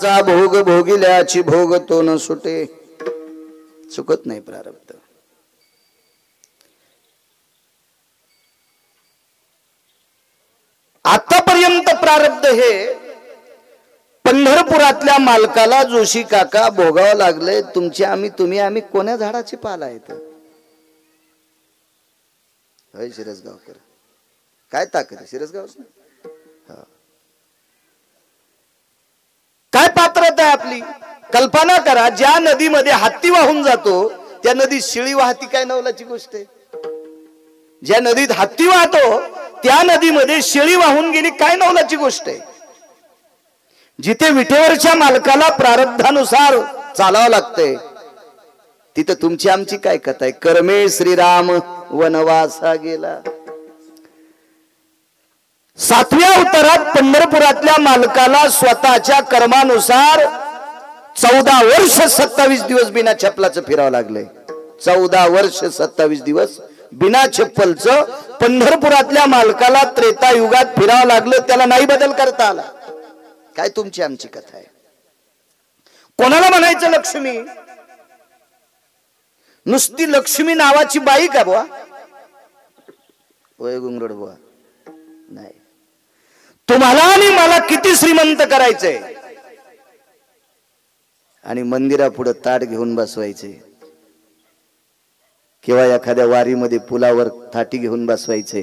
कर्माचा भोग भोगिल्याची भोग तो न सुटे. चुकत नाही प्रारब्ध. आतापर्यंत प्रारब्ध हे पंढरपुरातल्या मालकाला जोशी काका भोगावं लागले. तुमची आम्ही तुम्ही आम्ही कोण्या झाडाची पाल आहेत. होय शिरसगावकर, काय ताकद आहे शिरसगाव. काय पात्रता आहे आपली. कल्पना करा, ज्या नदीमध्ये हत्ती वाहून जातो त्या नदीत शिळी वाहती, काय नवलाची गोष्ट आहे. ज्या नदीत हत्ती वाहतो त्या नदीमध्ये शेळी वाहून गेली, काय नवलाची गोष्ट आहे. जिथे विटेवरच्या मालकाला प्रारब्धानुसार चालावं लागतंय तिथं तुमची आमची काय कथा आहे. कर्मे श्रीराम वनवासा गेला. 7व्या अवतारात पंढरपुरातल्या मालकाला स्वतःच्या कर्मानुसार 14 वर्ष 27 दिवस बिना चप्पलाचं फिरावं लागलंय. 14 वर्ष 27 दिवस बिना चप्पलचं पंढरपुरातल्या मालकाला त्रेतायुगात फिरावं लागलं. त्याला नाही बदल करता आला. काय तुमची आमची कथा आहे. कोणाला म्हणायचं लक्ष्मी. नुसती लक्ष्मी नावाची बाई का बुवा. वय गुंगरड बुवा नाही. तुम्हाला आणि मला किती श्रीमंत करायचंय आणि मंदिरापुढे ताट घेऊन बसवायचे किंवा एखाद्या वारीमध्ये पुलावर थाटी घेऊन बसवायचे.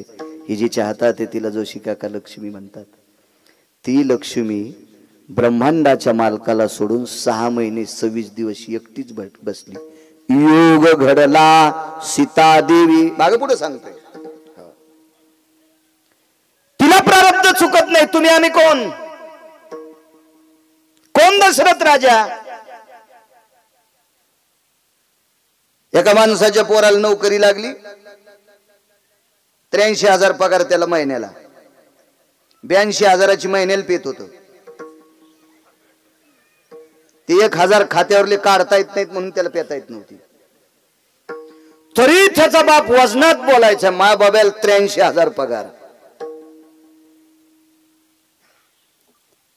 ही जिच्या हातात आहे तिला जोशी काका लक्ष्मी म्हणतात. ती लक्ष्मी ब्रह्मांडाच्या मालकाला सोडून 6 महिने 26 दिवस एकटीच बसली. योग घडला सीता देवी. मागे पुढे सांगतोय. तिला प्रारब्ध चुकत नाही. तुम्ही आम्ही कोण. कोण दशरथ राजा. एका माणसाच्या पोराला नोकरी लागली. 83,000 पगार त्याला महिन्याला. 82,000ची महिन्याला पेत होत. ते 1,000 खात्यावरले काढता येत नाहीत म्हणून त्याला पेता येत नव्हती. तरी त्याचा बाप वजनात बोलायचा. मा बाबाला 83,000 पगार.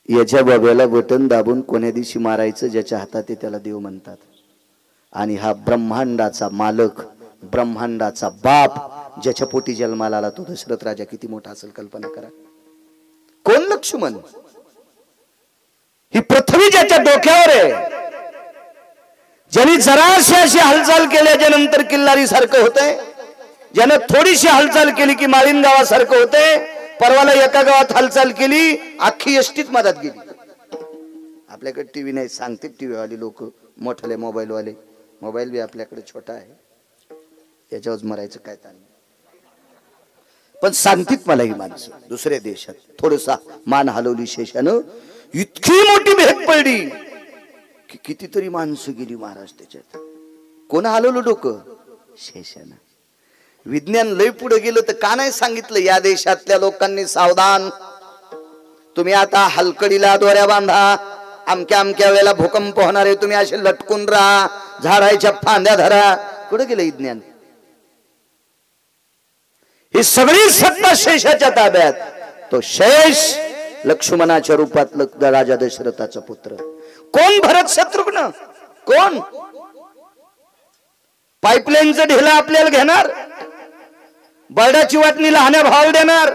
याच्या बाब्याला बटन दाबून कोण्या दिवशी मारायचं ज्याच्या हातात आहे त्याला देव म्हणतात. आणि हा ब्रह्मांडाचा मालक, ब्रह्मांडाचा बाप, ज्याच्या पोटी जन्माला आला तो दशरथ राजा किती मोठा असेल कल्पना करा. कोण लक्ष्मण. ही पृथ्वी ज्याच्या डोक्यावर आहे. ज्यांनी जराशी अशी हालचाल केल्याच्या नंतर किल्लारी सारखं होतंय. ज्यानं थोडीशी हालचाल केली की माळीन गावासारखं होतंय. परवाला एका गावात हालचाल केली अख्खी एसटीच मधात गेली. आपल्याकडे टीव्ही नाही सांगते टीव्ही वाले लोक मोठे मोबाईल वाले. मोबाईल बी आपल्याकडे छोटा आहे. याच्यावर मरायचं काय ताण. पण सांगतीत मला ही माणसं दुसऱ्या देशात थोडसा मान हलवली शेषानं. इतकी मोठी भेट पडली की कितीतरी माणसं गेली महाराज त्याच्यात. कोण हलवलं डोकं. शेषानं. विज्ञान लय पुढे गेलं तर का नाही सांगितलं या देशातल्या लोकांनी सावधान. तुम्ही आता हलकडीला दोऱ्या बांधा. अमक्या अमक्या वेळेला भूकंप होणार आहे. तुम्ही असे लटकून राहा. झाडाच्या फांद्या धरा. कुठे गेलं विज्ञान. ही सगळी सत्ता शेषाच्या ताब्यात. तो शेष लक्ष्मणाच्या रूपात राजा दशरथाचा पुत्र. कोण भरत शत्रुघ्न. कोण. पाईपलाईनचं ढेला आपल्याला घेणार. बर्डाची वाटणी लहान्या भावाला देणार.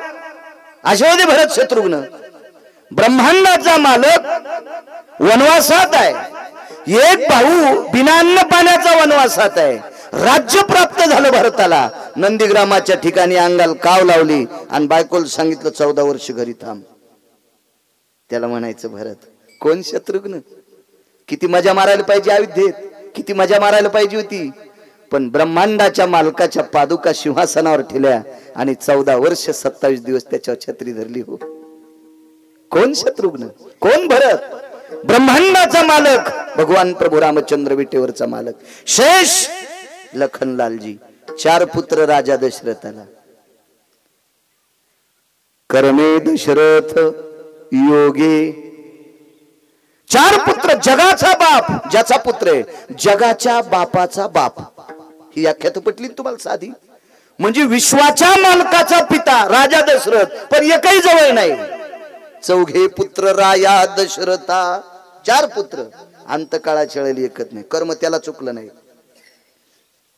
अशा होते भरत शत्रुघ्न. ब्रह्मांडाचा मालक वनवासात आहे. एक भाऊ बिना अन्न पाण्याचा वनवासात आहे. राज्य प्राप्त झालं भरताला. नंदीग्रामाच्या ठिकाणी अंगाला काव लावली आणि बायकोला सांगितलं 14 वर्ष घरी थांब. त्याला म्हणायचं भरत. कोण शत्रुघ्न. किती मजा मारायला पाहिजे अयोध्येत. किती मजा मारायला पाहिजे होती. पण ब्रह्मांडाच्या मालकाच्या पादुका सिंहासनावर ठेवल्या आणि 14 वर्ष 27 दिवस त्याच्यावर छत्री धरली. हो. कोण शत्रुघ्न. कोण भरत. ब्रह्मांडाचा मालक भगवान प्रभू रामचंद्र विटेवरचा मालक शेष लखनलालजी. 4 पुत्र राजा दशरथाला. कर्मे दशरथ योगे. 4 पुत्र. जगाचा बाप ज्याचा पुत्र आहे. जगाच्या बापाचा बाप. ही व्याख्या पटली तुम्हाला साधी. म्हणजे विश्वाच्या मालकाचा पिता राजा दशरथ पण एकही जवळ नाही. 4 पुत्र राया दशरथा 4 पुत्र, अंतकाळा छळली एकत नाही. कर्म त्याला चुकलं नाही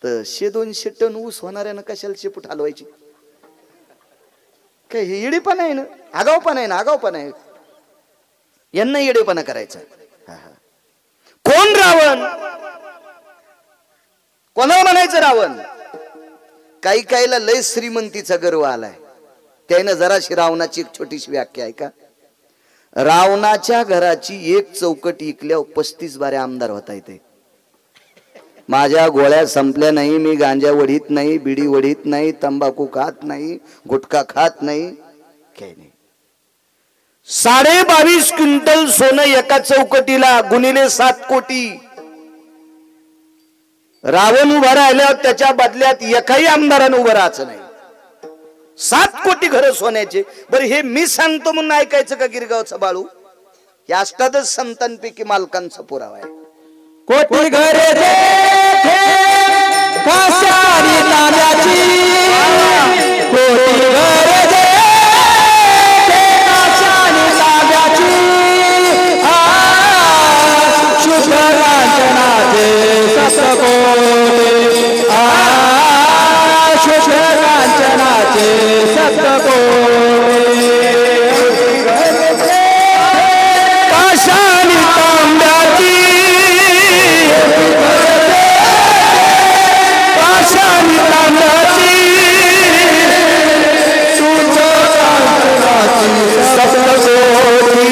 तर 100-200 टन ऊस होणाऱ्यानं कशाला शेपूट हलवायची? काय हे येडेपणा आहे ना, आगावपणा आहे ना, आगावपणा आहे. यांना येडेपणा करायचा. कोण रावण? कोणाला म्हणायचं रावण? काही काहीला लय श्रीमंतीचा गर्व आलाय. त्यानं जराशी रावणाची एक छोटीशी व्याख्या आहे का, रावणाच्या घराची एक चौकट इकल्यावर 35 बारे आमदार होता येते. माझ्या गोळ्या संपल्या नाही, मी गांजा वडीत नाही, बिडी वडीत नाही, तंबाखू खात नाही, गुटखा खात नाही, काही नाही. 22.5 क्विंटल सोनं एका चौकटीला गुणिले 7 कोटी. रावण उभा राहिल्यावर त्याच्या बदल्यात एकाही आमदारानं उभं राहायचं नाही. 7 कोटी घर सोन्याचे. बरं हे मी सांगतो म्हणून ऐकायचं का गिरगावचा बाळू? या अष्टादश संतांपैकी मालकांचा पुरावा आहे. कोटी घरे काशारी तांब्याची, कोटी घरे काशारी तांब्याची, शुद्ध कांचनाचे सप्तकोटी, शुद्ध कांचनाचे सप्तकोटी, काशारी तांब्याची, काशारी तांब्याची, शुद्ध कांचनाची सप्तकोटी,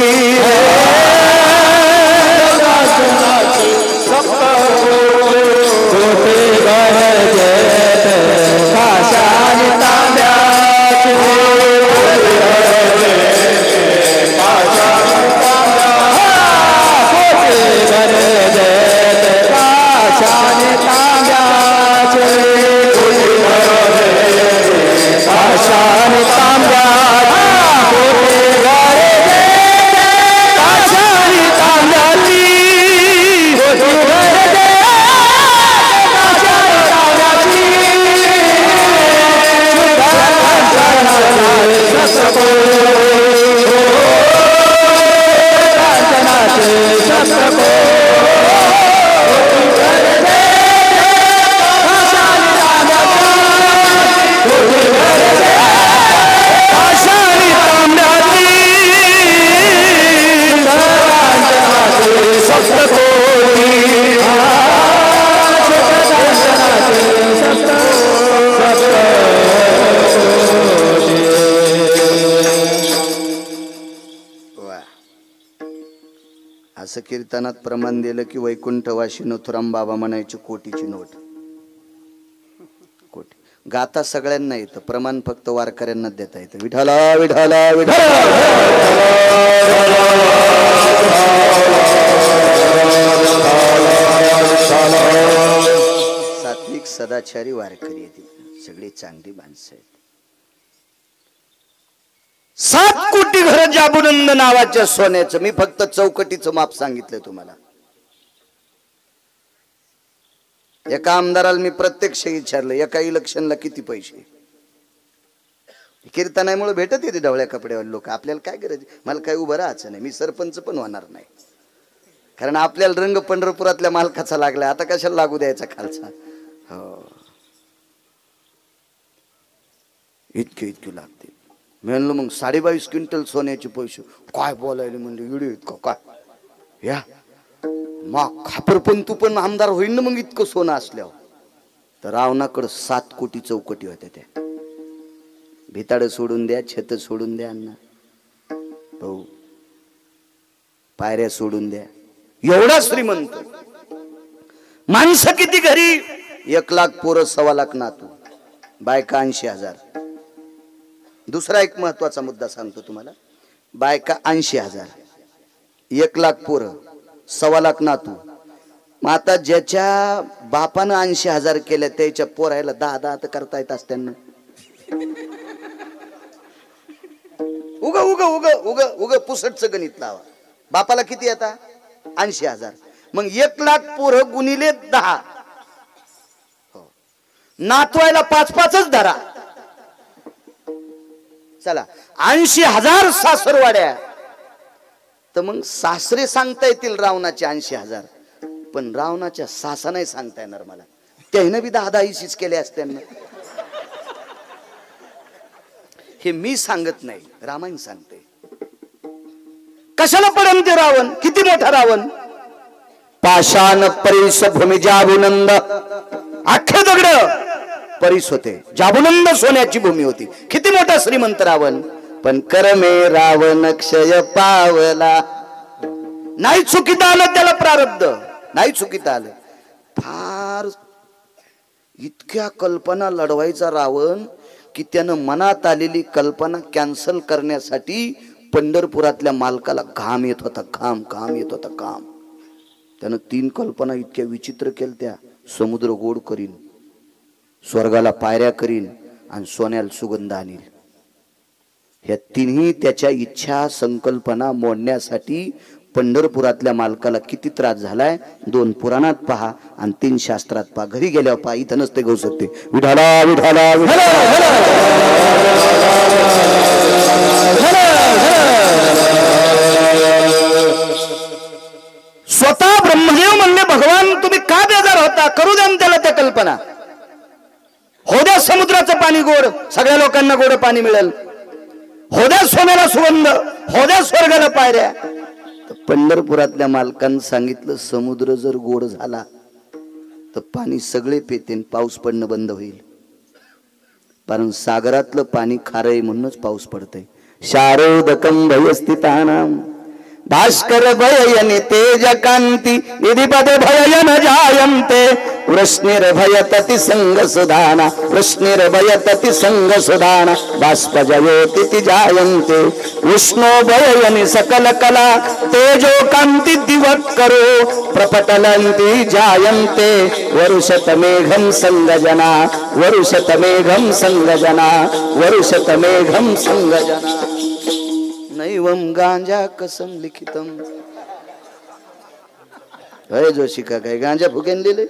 असं कीर्तनात प्रमाण दिलं की वैकुंठवाशी नथुराम बाबा म्हणायची कोटीची नोट. कोटी गाता सगळ्यांना येतं, प्रमाण फक्त वारकऱ्यांना देता येतं. विठाला विठाला विठाला, सात्विक सदाचारी वारकरी आहेत, सगळी चांगली माणसं आहेत. 7 कोटी घर जाबुनंद नावाच्या सोन्याचं. मी फक्त चौकटीचं माप सांगितलंय तुम्हाला. एका आमदाराला मी प्रत्यक्ष विचारलं एका इलेक्शनला किती पैसे. कीर्तनामुळे भेटत येते ढवळ्या कपड्यावर लोक. आपल्याला काय गरज, मला काय उभं राहायचं नाही, मी सरपंच पण होणार नाही, कारण आपल्याला रंग पंढरपुरातल्या मालकाचा लागला, आता कशाला लागू द्यायचा खालचा. हो इतके इतके लागते. मी म्हणलं मग 22.5 क्विंटल सोन्याचे पैसे काय बोलायले म्हणजे व्हिडिओ इतकं काय या मग खापर पण तू पण आमदार होईल ना मग इतकं सोनं असल्यावर. तर रावणाकडं 7 कोटी चौकटी होत्या. त्या भिताड सोडून द्या, छत सोडून द्या अण्णा भाऊ, पायऱ्या सोडून द्या, एवढा श्रीमंत. माणसं किती घरी? 1 लाख पोरं, 1.25 लाख नातू, बायका 80,000. दुसरा एक महत्वाचा मुद्दा सांगतो तुम्हाला. बायका 80,000, 1 लाख पोरं, 1.25 लाख नातू. मग आता ज्याच्या बापानं 80,000 केल्या त्याच्या पोरायला 10 तर करता येत असत्यांना. उग उग उग उग उग पुसटचं गणित लावा. बापाला किती येता? 80,000. मग 1 लाख पोरं गुणिले 10, नातवायला 5-5च धरा. चला 80,000 सासरवाड्या, तर मग सासरे सांगता येतील रावणाचे 80,000, पण रावणाच्या सासा नाही सांगता येणार मला. त्यानं बी 10-10 इशीच केले असत्यांना. हे मी सांगत नाही, रामायण सांगते. कशाला पडन ते रावण? किती मोठा रावण? पाषाण परीस भूमी जाबुनंद, अख्खे दगड परीस होते. जाबुनंद सोन्याची भूमी होती. किती मोठा श्रीमंत रावण. पण कर्मे रावण क्षय पावला. नाही चुकीत आलं त्याला प्रारब्ध, नाही चुकीत आलं. फार इतक्या कल्पना लढवायचा रावण की त्यानं मनात आलेली कल्पना कॅन्सल करण्यासाठी पंढरपुरातल्या मालकाला घाम येत होता. घाम येत होता. त्यानं 3 कल्पना इतक्या विचित्र केल्या. समुद्र गोड करीन, स्वर्गाला पायऱ्या करीन आणि सोन्याला सुगंध आणील. ह्या तिन्ही त्याच्या इच्छा संकल्पना मोडण्यासाठी पंढरपुरातल्या मालकाला किती त्रास झालाय. 2 पुराणात पहा आणि 3 शास्त्रात पहा. घरी गेल्यावर पहा, इथं नसते गहू शकते. विठाला विठाला स्वतः ब्रह्मदेव म्हणले, भगवान तुम्ही का बेजार होता? करू द्या त्याला त्या कल्पना. हो द्या समुद्राचं पाणी गोड, सगळ्या लोकांना गोड पाणी मिळेल. हो द्या सोन्याला सुगंध, हो द्या स्वर्गाला पायऱ्या. पंढरपुरातल्या मालकांनी सांगितलं, समुद्र जर गोड झाला तर पाणी सगळे पेतेन, पाऊस पडणं बंद होईल. कारण सागरातलं पाणी खारय म्हणूनच पाऊस पडतय. शारोदकं भयस्थितानां भास्कर भययनि तेज कांती निधिपद भययन जायन्ते वृष्णिर्भयतति संग सुधाना वृष्णिर्भयतति संग सुधाना बाष्पजयोति जायन्ते विष्णु भययनि सकल कला तेजो कांति दिवक्करो प्रपटलन्ति जायन्ते वरुषत मेघं संगजना वरुषत मेघं संगजना वरुषत मेघं संगजना नैवम गांजा कसम लिखितम. जोशी का काय गांजा फुकेन लिहिले?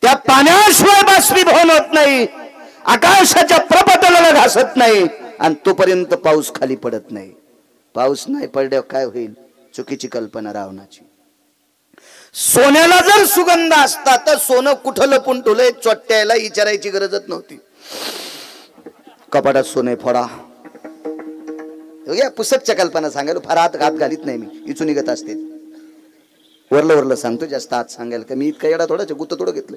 त्या पाण्याशिवाय बाष्पीभवन होत नाही, आकाशाच्या प्रपटलाला घासत नाही आणि तोपर्यंत पाऊस खाली पडत नाही. पाऊस नाही पडल्यावर काय होईल? चुकीची कल्पना रावणाची. सोन्याला जर सुगंध असता तर सोनं कुठं लपून ठेवलंय चोट्याला विचारायची गरजच नव्हती. कपाटात सोने फोडा. पुस्तकच्या कल्पना सांगायला फार हात घालीत नाही मी, इचू निघत असते. वरलं सांगतो, जास्त हात सांगायला का मी इतका येडा थोडाच गुत्त थोडं घेतलं.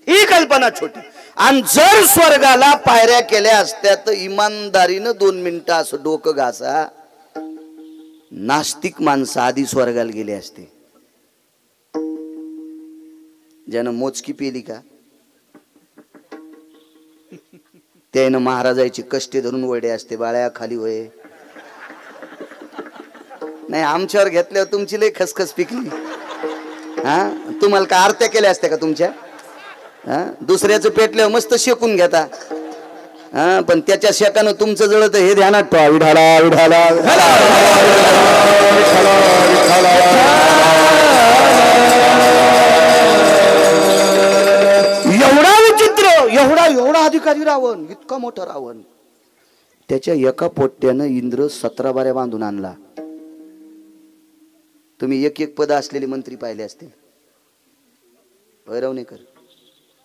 ही कल्पना छोटी. आणि जर स्वर्गाला पायऱ्या केल्या असत्या तर इमानदारीनं 2 मिनिटं असं डोकं घासा, नास्तिक माणसं आधी स्वर्गाला गेले असते. ज्यानं मोजकी पेली का त्यानं महाराजाची कष्टे धरून वडे असते. बाळ्या खाली होय नाही, आमच्यावर घेतल्यावर तुमची लय खसखस पिकली. तुम्हाला का आरत्या केल्या असत्या का तुमच्या? दुसऱ्याचं पेटल्यावर मस्त शेकून घेता. पण त्याच्या शेकानं तुमचं जळत हे ध्यानात ठेवा. विठाला विठाला एवढा विचित्र, एवढा अधिकारी रावण, इतका मोठा रावण. त्याच्या एका पोट्यानं इंद्र 17 बाऱ्या बांधून आणला. तुम्ही एक पद असलेले मंत्री पाहिले असतील. भैरवणेकर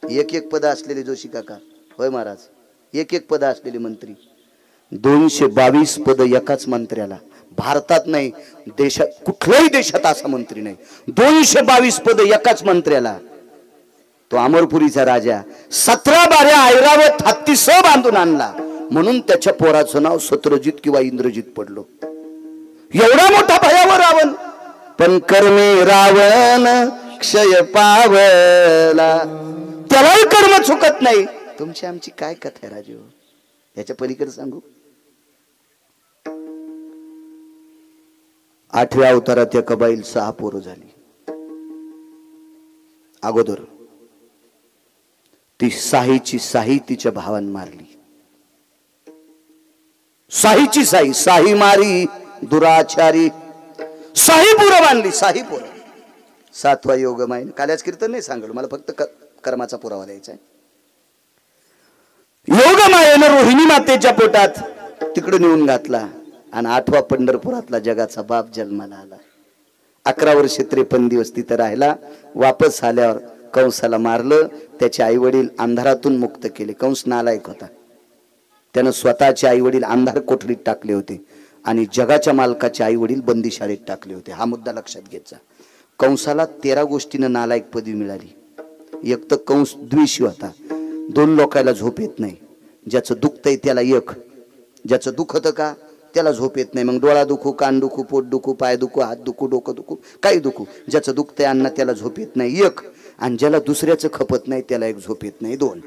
एक पद असलेले जोशी काका, होय महाराज, एक पद असलेले मंत्री. 222 पद एकाच मंत्र्याला. भारतात नाही, देशात कुठल्याही देशात असा मंत्री नाही. 222 पद एकाच मंत्र्याला. तो अमरपुरीचा राजा 17 बाऱ्या ऐरावत हत्तीस बांधून आणला, म्हणून त्याच्या पोराचं नाव सत्रजित किंवा इंद्रजित पडलो. एवढा मोठा भयावर रावण. पण कर्मे रावण क्षय पावला. त्यालाही कर्म चुकत नाही. तुमची आमची काय कथा आहे राजू? याच्या पलीकडे सांगू. 8व्या अवतारात एका बाईल 6 पोरं झाली. अगोदर ती साही तिच्या भावान मारली. साही मारी दुराचारी. साही पोरं बांधली. 7वा योग माहिती. काल्याच कीर्तन नाही सांगलो, मला फक्त कर्माचा पुरावा द्यायचा आहे. योग मायेनं रोहिणी मातेच्या पोटात तिकडे नेऊन घातला. आणि 8वा पंढरपुरातला जगाचा बाप जन्माला आला. 11 वर्ष 53 दिवस तिथं राहिला. वापस आल्यावर कंसाला मारलं. त्याचे आई वडील अंधारातून मुक्त केले. कंस नालायक होता. त्यानं स्वतःचे आई वडील अंधार कोठडीत टाकले होते आणि जगाच्या मालकाचे आई वडील बंदीशाळेत टाकले होते. हा मुद्दा लक्षात घ्यायचा. कंसाला 13 गोष्टीनं नालायक पदवी मिळाली. एक तर कंस द्वेषी होता. 2 लोकांना झोप येत नाही. ज्याचं दुखतंय त्याला एक, ज्याचं दुखतं का त्याला झोप येत नाही. मग डोळा दुखू, कान दुखू, पोट दुखू, पाय दुखू, हात दुखू, डोकं दुखू, काही दुखू, ज्याचं दुखतंय अन्न त्याला झोप येत नाही एक, आणि ज्याला दुसऱ्याचं खपत नाही त्याला एक झोप येत नाही 2.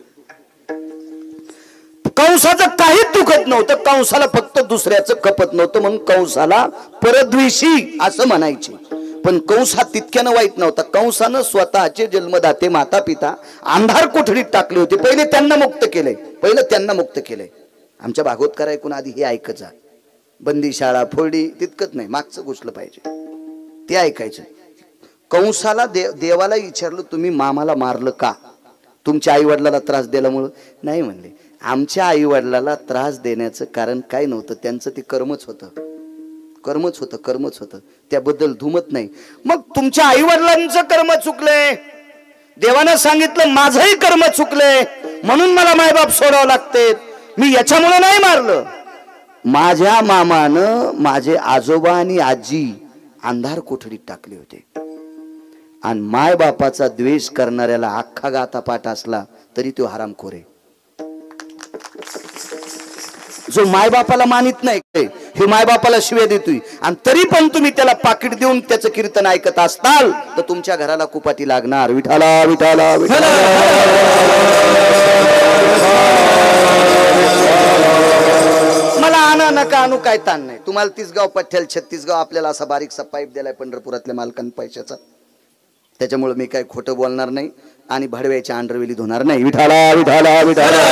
कंसाचं काहीच दुखत नव्हतं. कंसाला फक्त दुसऱ्याचं खपत नव्हतं म्हणून कंसाला परद्वेषी असं म्हणायचे. पण कंस हा तितक्यानं वाईट नव्हता. कंसानं स्वतःचे जन्मदाते माता पिता अंधार कोठडीत टाकले होते. पहिले त्यांना मुक्त केलंय. आमच्या भागवतकार ऐकून आधी हे ऐकायचं. बंदी शाळा फोडली तितकंच नाही, मागचं घुसलं पाहिजे ते ऐकायचं. कंसाला देवाला विचारलं तुम्ही मामाला मारलं का? तुमच्या आई वडिलाला त्रास दिल्यामुळं? नाही म्हणले. आमच्या आई वडिलाला त्रास देण्याचं कारण काय नव्हतं. त्यांचं ते कर्मच होतं. त्याबद्दल धुमत नाही. मग तुमच्या आई वडिलांचं कर्म चुकलंय. देवानं सांगितलं माझंही कर्म चुकलंय म्हणून मला मायबाप सोडावं लागते. मी याच्यामुळे नाही मारलं. माझ्या मामानं माझे आजोबा आणि आजी अंधार कोठडीत टाकले होते. आणि माय बापाचा द्वेष करणाऱ्याला अख्खा गाता पाठ असला तरी तो हरामखोर आहे. जो मायबापाला मानित नाही, हे मायबापाला शिव्या देतोय आणि तरी पण तुम्ही त्याला पाकिट देऊन त्याचं कीर्तन ऐकत असताल तर तुमच्या घराला कुपाटी लागणार. विठाला विठाला विठाला. मला आणा नका आणू काय ताण नाही. तुम्हाला 30 गाव पठ्ठ्याल 36 गाव आपल्याला असा बारीकसा पाईप दिलाय पंढरपुरातल्या मालकांनी पैशाचा. त्याच्यामुळे मी काही खोटं बोलणार नाही आणि भडव्याच्या अंडरवेली धुणार नाही. विठाला विठाला विठाला.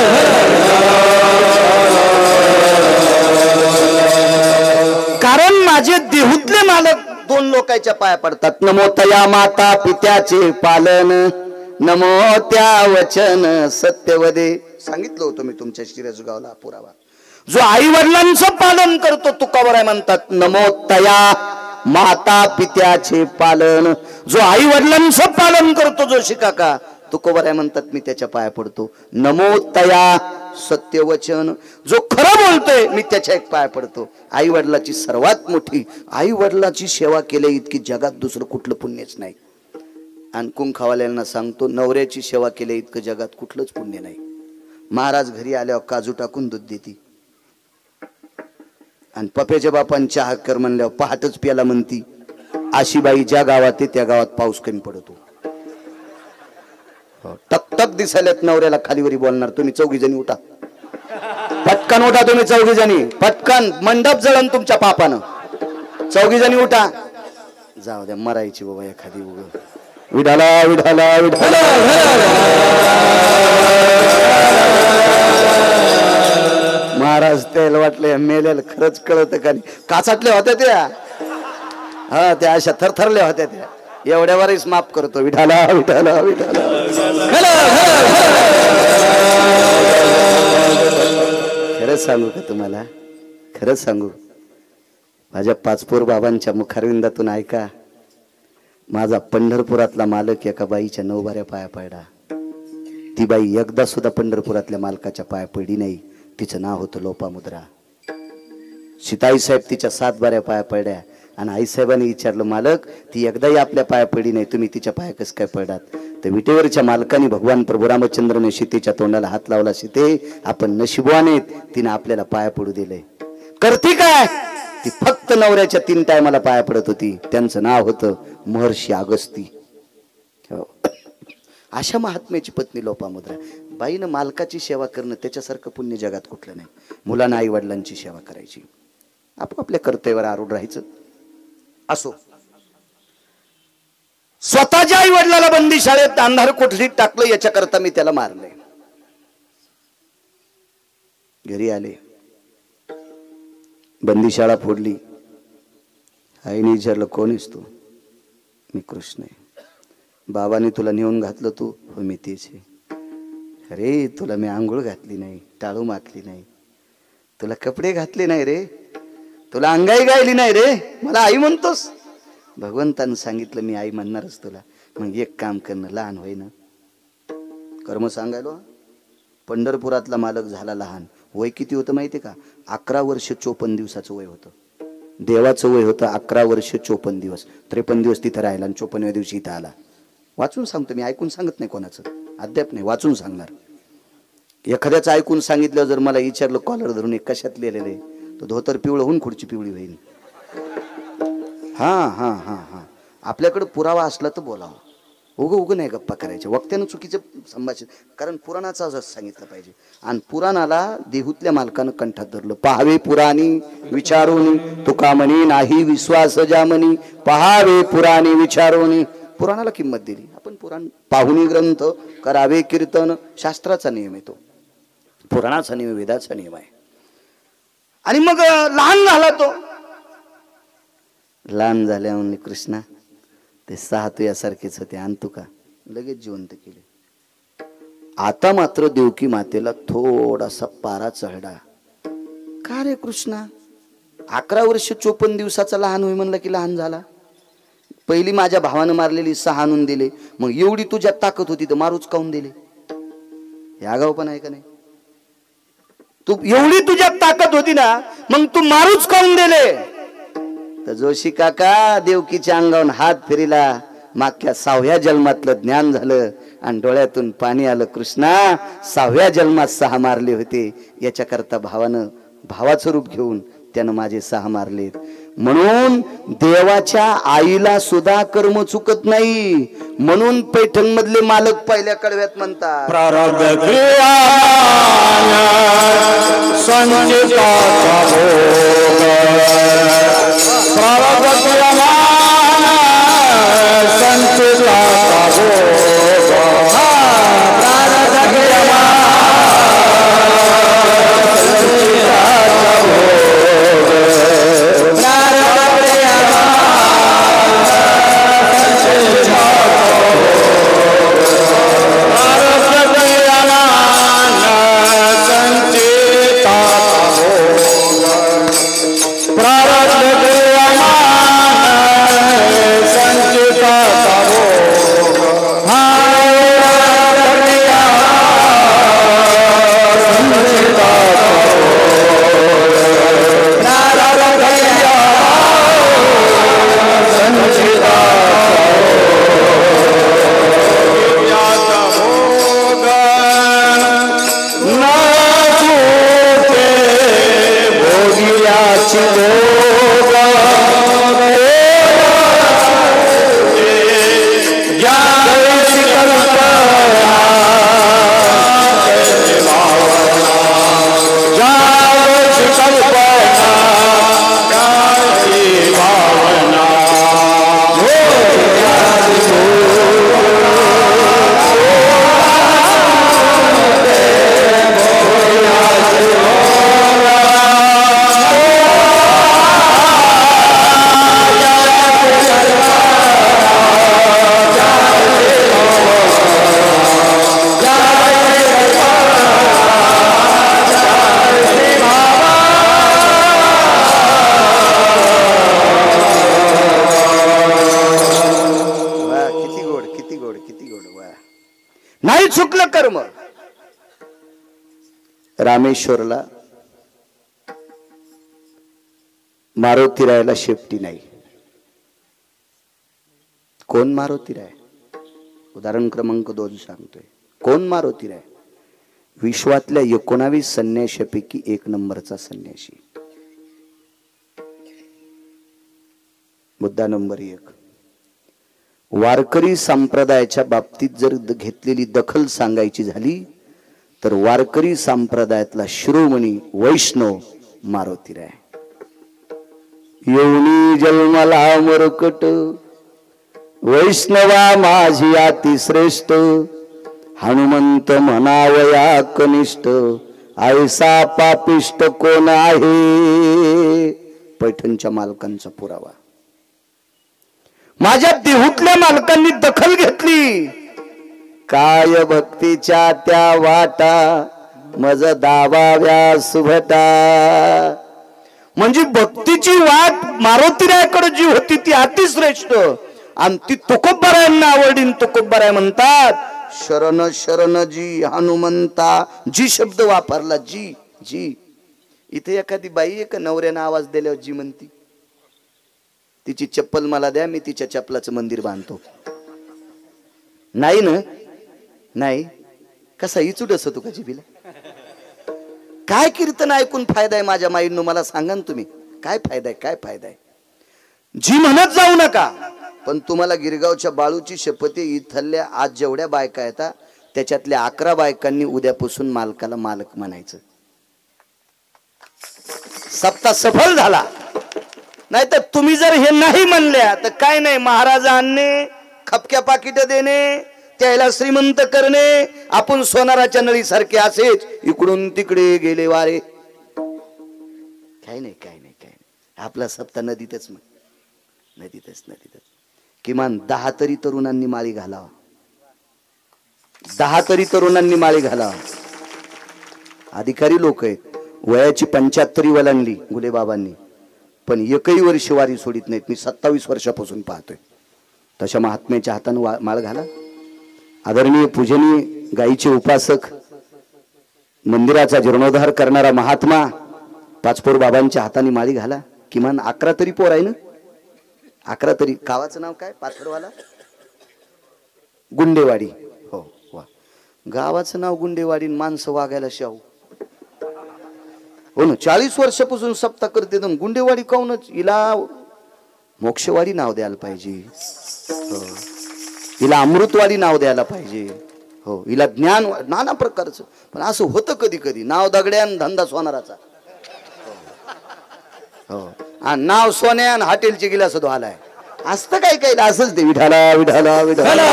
कारण माझे देहूतले मालक 2 लोकांच्या पाया पडतात. नमो तया माता पित्याचे पालन, नमो त्या वचन सत्यवदे. सांगितलं होतं मी तुमच्या शिरसगावला पुरावा. जो आई वडिलांचं पालन करतो तुकावर आहे म्हणतात नमो तया माता पित्याचे पालन. जो आई वडिलांचं पालन करतो जोशी काका तुकोबर आहे म्हणतात मी त्याच्या पाया पडतो. नमो तया सत्यवचन. जो खरं बोलतोय मी त्याच्या एक पाया पडतो. आई वडिलाची सर्वात मोठी, आई वडिलाची सेवा केल्या इतकी जगात दुसरं कुठलं पुण्यच नाही. आणि कुंखावाल्यांना सांगतो नवऱ्याची सेवा केल्या इतकं जगात कुठलंच पुण्य नाही. महाराज घरी आल्यावर काजू टाकून दूध देती आणि पप्याच्या बापांच्या हक्कर म्हणल्यावर पहाटच प्याला म्हणती. अशी बाई ज्या गावात आहे त्या गावात पाऊस कमी पडतो. टकटक दिसायल्यात नवऱ्याला खालीवरी बोलणार. तुम्ही 4 जणी उठा, पटकन उठा. तुम्ही 4 जणी पटकन. मंडप जळण तुमच्या पापानं. 4 जणी उठा. जाऊ द्या मरायची बाबा एखादी उग. विठाला विठाला विठाला. महाराज त्याला वाटलं मेलेल खरंच कळत का? काचाटल्या होत्या त्या. हा त्या अशा थरथरल्या होत्या त्या. एवढ्यावरच माफ करतो. विठाला विठाला विठाला. खरंच सांगू का तुम्हाला? खरंच सांगू. माझ्या पाचपोर बाबांच्या मुखारविंदातून ऐका. माझा पंढरपुरातला मालक एका बाईच्या 9 बाऱ्या पाया पडला. ती बाई एकदा सुद्धा पंढरपुरातल्या मालकाच्या पाया पडली नाही. तिचं नाव होतं लोपामुद्रा. सीताई साहेब तिच्या 7 बाऱ्या पाया पडल्या आणि आईसाहेबांनी विचारलं मालक ती एकदाही आपल्या पाया पडली नाही, तुम्ही तिच्या पाया कस काय पडलात? तर विटेवरच्या मालकाने भगवान प्रभू रामचंद्रने सीतेच्या तोंडाला हात लावला. सीते आपण नशिबवान, तिने आपल्याला पाया पडू दिले. करती काय? ती फक्त नवऱ्याच्या 3 टायमाला पाया पडत होती. त्यांचं नाव होतं महर्षी अगस्ती. अशा महात्म्याची पत्नी लोपामुद्रा. बाईनं मालकाची सेवा करणं त्याच्यासारखं पुण्य जगात कुठलं नाही. मुलांना आई वडिलांची सेवा करायची, आपापल्या कर्तव्यावर आरूढ राहायचं. असो, स्वतःच्या आई वडिलाला बंदी शाळेत अंधार कोठडीत टाकलं याच्याकरता मी त्याला मारलंय. घरी आले, बंदी शाळा फोडली. आईने विचारलं कोण आहेस तू? मी कृष्ण आहे. बाबाने तुला नेऊन घातलं तू? हो मी तेच आहे. अरे तुला मी आंघोळ घातली नाही, टाळू माखली नाही, तुला कपडे घातले नाही रे, तुला अंगाई गायली नाही रे, मला आई म्हणतोस. भगवंतानं सांगितलं मी आई म्हणणारच तुला. मग एक काम करणं, लहान होईना कर्म सांगायलो. पंढरपुरातला मालक झाला लहान. वय किती होतं माहिती का? 11 वर्ष 54 दिवसाचं वय होतं. देवाचं वय होतं 11 वर्ष 54 दिवस. 53 दिवस तिथं राहिला आणि 54व्या दिवशी इथं आला. वाचून सांगतो मी, ऐकून सांगत नाही कोणाचं, अद्याप नाही, वाचून सांगणार. एखाद्याचं ऐकून सांगितलं जर मला विचारलं कॉलर धरून एक कशात लिहिलेले, तो धोतर पिवळं होऊन खुर्ची पिवळी होईल. हा हा हा हा आपल्याकडे पुरावा असला तर बोलावं. उग नाही गप्पा करायचे, वक्त्यानं चुकीचं संभाषण. कारण पुराणाचा सांगितलं पाहिजे. आणि पुराणाला देहूतल्या मालकानं कंठात धरलं. पहावे पुराणी विचारून तुका म्हणी नाही विश्वास जामनी. पहावे पुराणी विचारून पुराणाला किंमत दिली. आपण पुराण पाहुणी ग्रंथ करावे कीर्तन, शास्त्राचा नियम येतो, पुराणाचा नियम वेदाचा नियम आहे. आणि मग लहान झाला तो. लहान झाल्या म्हणले कृष्णा ते 6 तुझ्यासारखेच होते, आणतो का? लगेच जिवंत केले. आता मात्र देवकी मातेला थोडासा पारा चढला. का रे कृष्णा, 11 वर्ष 54 दिवसाचा लहान होई म्हणलं की लहान झाला. पहिली माझ्या भावानं मारलेली 6 आणून दिले, मग एवढी तुझ्यात ताकद होती तर मारूच काऊन दिले? हे आगाव पण आहे का नाही? तू एवढी तुझ्यात ताकद होती ना, मग तू मारूच काऊन दिले? तर जोशी काका देवकीच्या अंगावरून हात फिरिला. मागच्या 6व्या जन्मातलं ज्ञान झालं आणि डोळ्यातून पाणी आलं. कृष्णा 6व्या जन्मात 6 मारले होते, याच्याकरता भावाचं रूप घेऊन त्यानं माझे 6 मारलेत. म्हणून देवाच्या आईला सुद्धा कर्म चुकत नाही. म्हणून पैठण मधले मालक पहिल्या कडव्यात म्हणतात प्रारब्ध क्रिया संचिताचा भोग. प्रारब्ध क्रिया संचिताचा भोग. प्रारब्ध क्रिया संचिताचा भोग. प्रारब्ध क्रिया नाही चुकलं कर्म. रामेश्वरला मारुती रायला शेपटी नाही. कोण मारुती राय? उदाहरण क्रमांक 2 सांगतोय. कोण मारुती राय? विश्वातल्या 19 संन्याशापैकी 1 नंबरचा संन्याशी. मुद्दा नंबर 1, वारकरी संप्रदायाच्या बाबतीत जर घेतलेली दखल सांगायची झाली तर वारकरी संप्रदायातला शिरोमणी वैष्णव मारुतीराय. येऊनी जन्माला मरकट वैष्णवा माझी अति श्रेष्ठ. हनुमंत म्हणावया कनिष्ठ ऐसा पापिष्ट कोण आहे? पैठणच्या मालकांचा पुरावा. माझ्या देहूतल्या मालकांनी दखल घेतली. काय भक्तीच्या त्या वाटा मज दाबाव्या सुभटा. म्हणजे भक्तीची वाट मारुतीरायाकडे जी होती ती अतिश्रेष्ठ, आणि ती तुकोबारायांना आवडीन. तुकोबाराय म्हणतात शरण शरण जी हनुमंता. जी शब्द वापरला, जी जी. इथे एखादी बाई आहे का नवऱ्यानं आवाज दिल्यावर जी म्हणती? तिची चप्पल मला द्या, मी तिच्या चप्पलाचं मंदिर बांधतो. नाही ना? नाही. कसा इचूट असतो का जिबीला? काय कीर्तन ऐकून फायदा आहे माझ्या माईंनो? मला सांगा ना तुम्ही, काय फायदा आहे? काय फायदा आहे? जी म्हणत जाऊ नका. पण तुम्हाला गिरगावच्या बाळूची शपथ आहे, इथल्या आज जेवढ्या बायका येतात त्याच्यातल्या 11 बायकांनी उद्यापासून मालकाला मालक म्हणायचं. सप्ताह सफल झाला. नाही तर तुम्ही जर हे नाही म्हणल्या तर काय नाही, महाराज आणणे, खपक्या पाकिट देणे, त्याला श्रीमंत करणे, आपण सोनाराच्या नळीसारखे असेच इकडून तिकडे गेले वारे. काय नाही, काय नाही, काय नाही. आपला सप्ताह नदीतच, मग नदीतच नदीतच. किमान 10 तरी तरुणांनी माळी घालावा. 10 तरी तरुणांनी माळी घालावा. अधिकारी लोक आहेत, वयाची 75 वलांडली गुलेबाबांनी, पण एकही वर्ष वारी सोडित नाहीत. मी 27 वर्षापासून पाहतोय. तशा महात्म्याच्या हाताने माळ घाला. आदरणीय पूजनीय गायीचे उपासक, मंदिराचा जीर्णोद्धार करणारा महात्मा पाचपोर बाबांच्या हाताने माळी घाला. किमान 11 तरी पोर आहे ना? 11 तरी. गावाचं नाव काय? पाथरवाला गुंडेवाडी. हो वा, गावाचं नाव गुंडेवाडी, माणसं वागायला शाहू. हो ना, 40 वर्षापासून सप्ताह करते. गुंडेवाडी काऊनच? हिला मोक्षवाडी नाव द्यायला पाहिजे. हो, हिला अमृतवाडी नाव द्यायला पाहिजे. हो, हिला ज्ञान नाना प्रकारचं. पण असं होतं कधी कधी, नाव दगड्यान धंदा सोनाराचा. हो, आणि नाव सोन्यान हॉटेलची गिलास धुवालाय असतं. काय काय असंच ते. विठाला विठाला विठाला.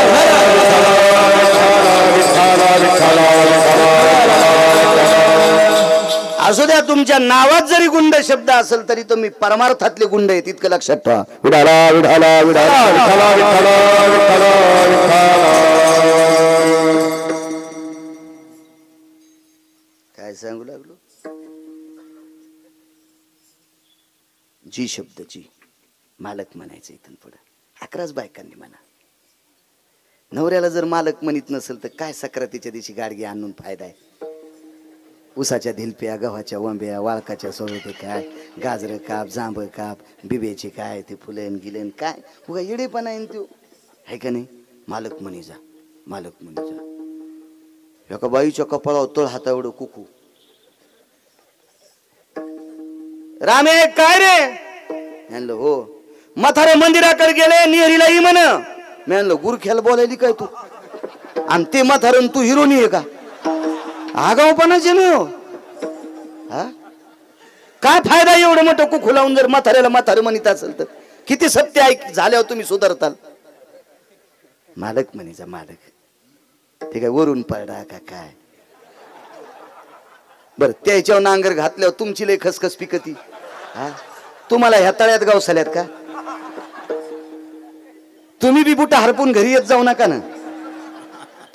असू द्या, तुमच्या नावात जरी गुंड शब्द असेल तरी तुम्ही परमार्थातले गुंड आहेत इतकं लक्षात ठेवा. विठाला विठाला विठाला विठाला विठाला विठाला. काय सांगू लागलो? जी शब्द, जी मालक म्हणायचं. इथून पुढे 11च बायकांनी म्हणा. नवऱ्याला जर मालक म्हणत नसेल तर काय सक्रातीच्या दिवशी गाडगी आणून फायदा आहे? उसाच्या धिलप्या, गव्हाच्या वंब्या, वाळकाच्या सोळते, काय गाजर काप, जांभ काप, बिबेचे काय ते फुलेन गिलेन, काय उगा येडेपणा आहे तो, आहे का नाही? मालक म्हणी जा, मालक म्हणी जा. एका बाईच्या कपाळावर तळ हाता एवढं कुकू. रामे काय रे? म्हणलं हो. म्हातारे मंदिराकडे गेले, निहरीला ही म्हण. मी म्हणलं गुरख्याला बोलायली काय तू? आणि ते म्हातारण तू हिरोनी आहे का? आगाऊपणाचे नाही हो. हा, काय फायदा एवढं मोठं कुकू लावून जर म्हाताऱ्याला म्हातारं म्हणत असेल तर? किती सत्य ऐक झाल्यावर तुम्ही सुधारताल. मालक म्हणीचा मालक. ते काय वरून पडा का काय? बर, त्याच्यावर नांगर घातल्यावर तुमची लय खसखस पिकती. हा, तुम्हाला ह्या तळ्यात गावसाल्यात का? तुम्ही बी बुटा हरपून घरी येत जाऊ नका ना.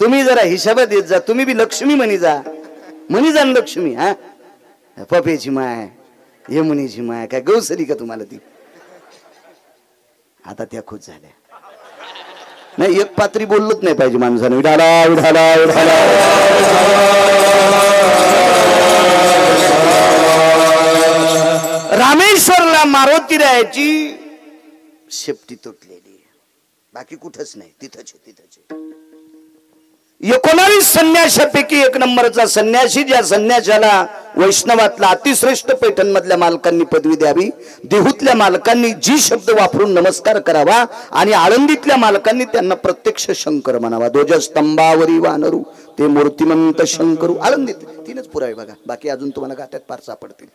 तुम्ही जरा हिशाबात येत जा. तुम्ही बी लक्ष्मी म्हणी जा. म्हणी जा लक्ष्मी. हा, पपेची माय, यमुनीची माय, काय गौसली का तुम्हाला ती? आता त्या खुश झाल्या. नाही, एक पात्री बोललोच नाही पाहिजे माणसाने. विठाला विठाला विठाला. रामेश्वरला मारुतीरायाची शेपटी तुटलेली, बाकी कुठंच नाही. तिथंच तिथंच. 19 संन्याशापैकी 1 नंबरचा संन्यासी, ज्या संन्याशाला वैष्णवातला अतिश्रेष्ठ पैठण मधल्या मालकांनी पदवी द्यावी, देहूतल्या मालकांनी जी शब्द वापरून नमस्कार करावा, आणि आळंदीतल्या मालकांनी त्यांना प्रत्यक्ष शंकर म्हणावा. ध्वजस्तंभावरी वानरू ते मूर्तिमंत शंकरू. आळंदीत 3च पुरावे बघा, बाकी अजून तुम्हाला गाठ्यात फार सापडतील.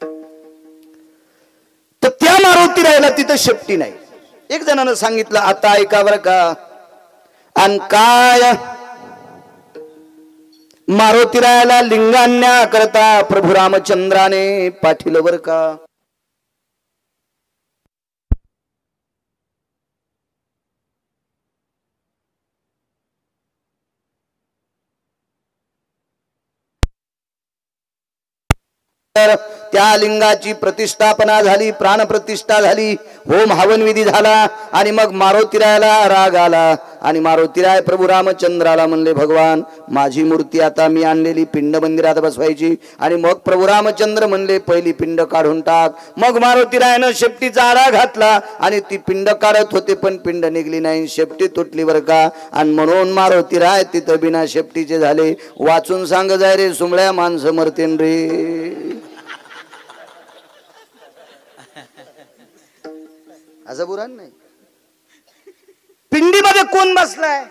तर त्या मारुती राहिला तिथं शेपटी नाही. एक जणानं सांगितलं, आता ऐका बरं का, अन काय मारुतीरायाला लिंगान्या करता प्रभू रामचंद्राने पाठीलं बर का. त्या लिंगाची प्रतिष्ठापना झाली, प्राणप्रतिष्ठा झाली, होम हवन विधी झाला आणि मग मारुतीरायाला राग आला आणि मारुतीराय प्रभू रामचंद्राला म्हणले, भगवान माझी मूर्ती आता मी आणलेली पिंड मंदिरात बसवायची. आणि मग प्रभू रामचंद्र म्हणले, पहिली पिंड काढून टाक. मग मारुतीरायानं शेपटीचा आळा घातला आणि ती पिंड काढत होते पण पिंड निघली नाही, शेपटी तुटली बर का. आणि म्हणून मारुतीराय तिथं बिना शेपटीचे झाले. वाचून सांग जाय रे सुमळ्या, माणसं मरतेन रे. असं बुरान नाही. पिंडीमध्ये कोण बसलाय?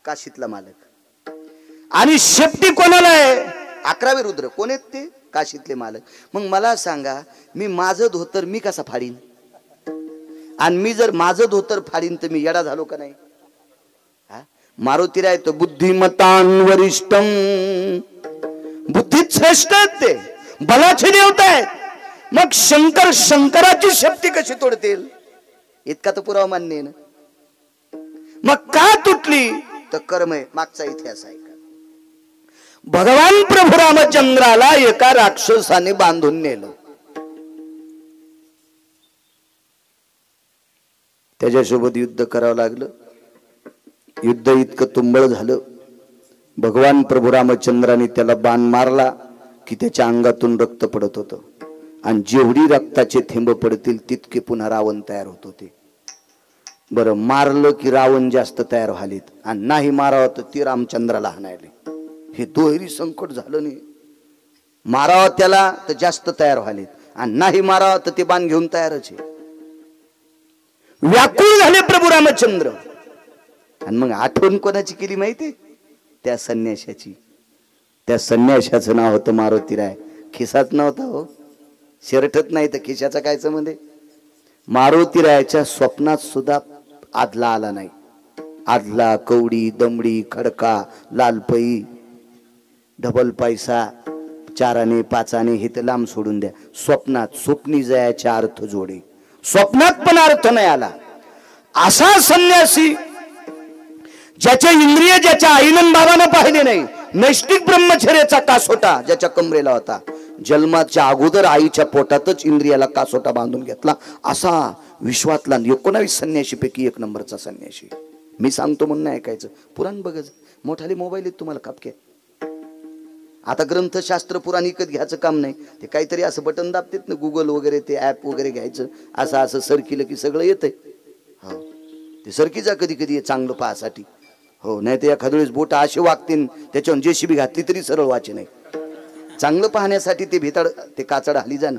काशीतला मालक. आणि शेपटी कोणाला आहे? 11वे रुद्र. कोण आहेत ते? काशीतले मालक. मग मला सांगा, मी माझं धोतर मी कसा फाडीन? आणि मी जर माझं धोतर फाडीन तर मी येडा झालो का नाही? मारुतीराय तो बुद्धिमतान वरिष्ठम, बुद्धीत श्रेष्ठ आहेत ते, बलाचे देवता आहेत. मग शंकर शंकराची शक्ती कशी तोडतील? इतका तर पुरावा मान्य आहे ना. मग का तुटली? तर कर्म आहे. मागचा इतिहास आहे का? भगवान प्रभू रामचंद्राला एका राक्षसाने बांधून नेलं. त्याच्यासोबत युद्ध करावं लागलं. युद्ध इतकं तुंबळ झालं, भगवान प्रभू रामचंद्राने त्याला बाण मारला की त्याच्या अंगातून रक्त पडत होतं. आणि जेवढी रक्ताचे थेंब पडतील तितके पुन्हा रावण तयार होत होते. बरं, मारलं की रावण जास्त तयार व्हालीत, आणि नाही मारावं तर ती रामचंद्राला हाणायले. हे दोहेरी संकट झालं नाही. मारावं त्याला तर जास्त तयार व्हालीत, आणि नाही मारावं तर ते बाण घेऊन तयारच आहे. व्याकुळ झाले प्रभू रामचंद्र. आणि मग आठवण कोणाची केली माहिती? त्या संन्याशाची. त्या संन्याशाचं नाव होतं मारुतीराय. खिसाच नव्हता हो, शर्टच नाही तर खिशाचा काय संबंध? मारुतीरायाच्या स्वप्नात सुद्धा आदला आला नाही. आदला, कवडी, दमडी, खडका, लालपई, डबल पैसा, 4 आणे 5 आणे हे तर लांब सोडून द्या. स्वप्नात, स्वप्नी जयाच्या अर्थ जोडे, स्वप्नात पण अर्थ नाही आला. असा संन्यासी ज्याचे इंद्रिय ज्याच्या आईनं बाबानं पाहिले नाही, नैष्टिक ब्रह्मचर्याचा कासोटा ज्याच्या कमरेला होता, जन्माच्या अगोदर आईच्या पोटातच इंद्रियाला कासोटा बांधून घेतला, असा विश्वातला 19 संन्याशीपैकी 1 नंबरचा संन्याशी. मी सांगतो म्हणून नाही ऐकायचं. पुराण बघच, मोठाले मोबाईल आहेत तुम्हाला कापके. आता ग्रंथशास्त्र पुराण विकत घ्यायचं काम नाही. ते काहीतरी असं बटन दाबतात ना, गुगल वगैरे, ते ऍप वगैरे घ्यायचं, असं असं सरकीलं की सगळं येतंय. हो, ते सरकीचा कधी कधी चांगलं पाहासाठी. हो, नाही तर एखाद्या वेळेस बोट असे वागतील त्याच्यावर जेसीबी घातली तरी सरळ वाचे नाही. चांगलं पाहण्यासाठी ते भिताड, ते काचड हली जाणं.